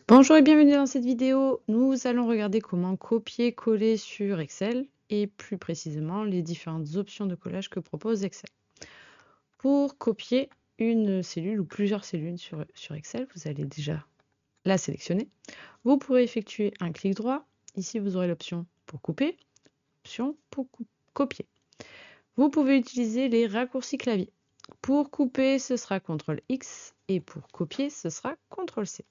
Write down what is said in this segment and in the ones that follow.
Bonjour et bienvenue dans cette vidéo. Nous allons regarder comment copier-coller sur Excel et plus précisément les différentes options de collage que propose Excel. Pour copier une cellule ou plusieurs cellules sur Excel, vous allez déjà la sélectionner. Vous pourrez effectuer un clic droit. Ici, vous aurez l'option pour couper, option pour copier. Vous pouvez utiliser les raccourcis clavier. Pour couper, ce sera CTRL-X et pour copier, ce sera CTRL-C.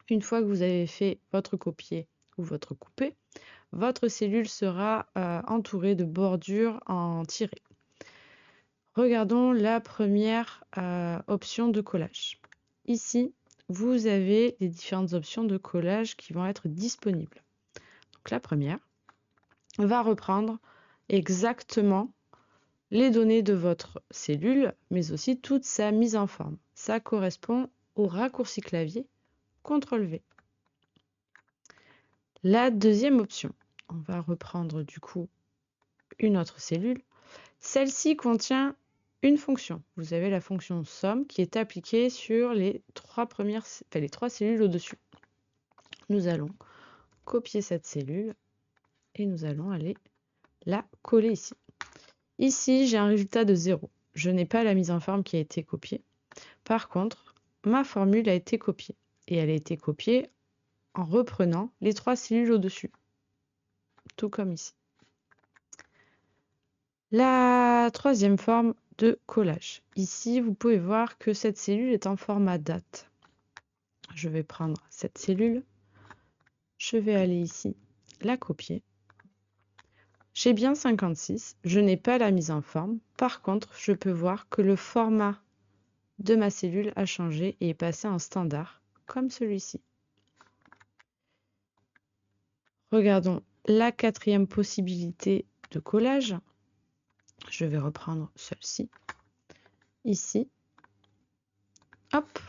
Une fois que vous avez fait votre copier ou votre coupé, votre cellule sera entourée de bordures en tiré. Regardons la première option de collage. Ici, vous avez les différentes options de collage qui vont être disponibles. Donc, la première va reprendre exactement les données de votre cellule, mais aussi toute sa mise en forme. Ça correspond au raccourci clavier CTRL-V. La deuxième option, on va reprendre du coup une autre cellule. Celle-ci contient une fonction. Vous avez la fonction somme qui est appliquée sur les trois cellules au-dessus. Nous allons copier cette cellule et nous allons aller la coller ici. Ici, j'ai un résultat de 0. Je n'ai pas la mise en forme qui a été copiée. Par contre, ma formule a été copiée. Et elle a été copiée en reprenant les trois cellules au-dessus. Tout comme ici. La troisième forme de collage. Ici, vous pouvez voir que cette cellule est en format date. Je vais prendre cette cellule. Je vais aller ici, la copier. J'ai bien 56. Je n'ai pas la mise en forme. Par contre, je peux voir que le format de ma cellule a changé et est passé en standard, comme celui-ci. Regardons la quatrième possibilité de collage. Je vais reprendre celle-ci. Ici. Hop.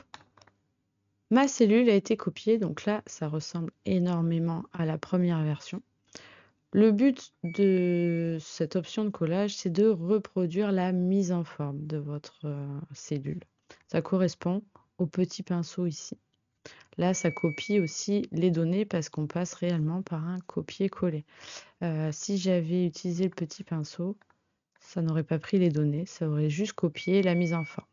Ma cellule a été copiée, donc là, ça ressemble énormément à la première version. Le but de cette option de collage, c'est de reproduire la mise en forme de votre cellule. Ça correspond au petit pinceau ici. Là, ça copie aussi les données parce qu'on passe réellement par un copier-coller. Si j'avais utilisé le petit pinceau, ça n'aurait pas pris les données, ça aurait juste copié la mise en forme.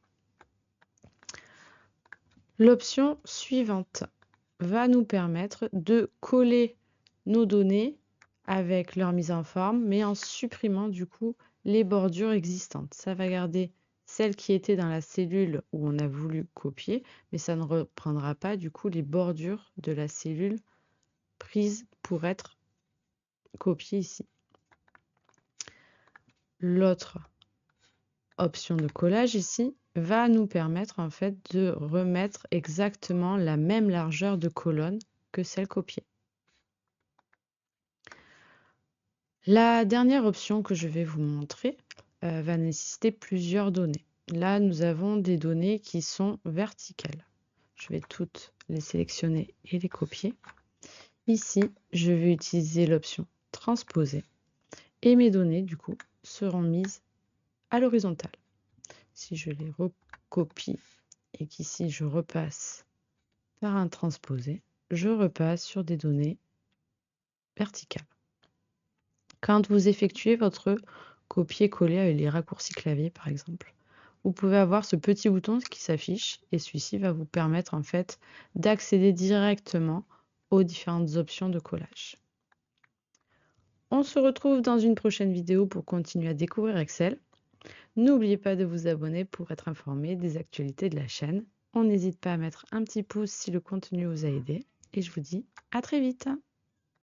L'option suivante va nous permettre de coller nos données avec leur mise en forme, mais en supprimant du coup les bordures existantes. Ça va garder celles qui étaient dans la cellule où on a voulu copier, mais ça ne reprendra pas du coup les bordures de la cellule prise pour être copiée ici. L'autre option de collage ici va nous permettre en fait de remettre exactement la même largeur de colonne que celle copiée. La dernière option que je vais vous montrer va nécessiter plusieurs données. Là, nous avons des données qui sont verticales. Je vais toutes les sélectionner et les copier. Ici, je vais utiliser l'option transposer et mes données, du coup, seront mises à l'horizontale. Si je les recopie et qu'ici je repasse par un transposé, je repasse sur des données verticales. Quand vous effectuez votre copier-coller avec les raccourcis clavier, par exemple, vous pouvez avoir ce petit bouton qui s'affiche et celui-ci va vous permettre en fait d'accéder directement aux différentes options de collage. On se retrouve dans une prochaine vidéo pour continuer à découvrir Excel. N'oubliez pas de vous abonner pour être informé des actualités de la chaîne. On n'hésite pas à mettre un petit pouce si le contenu vous a aidé. Et je vous dis à très vite.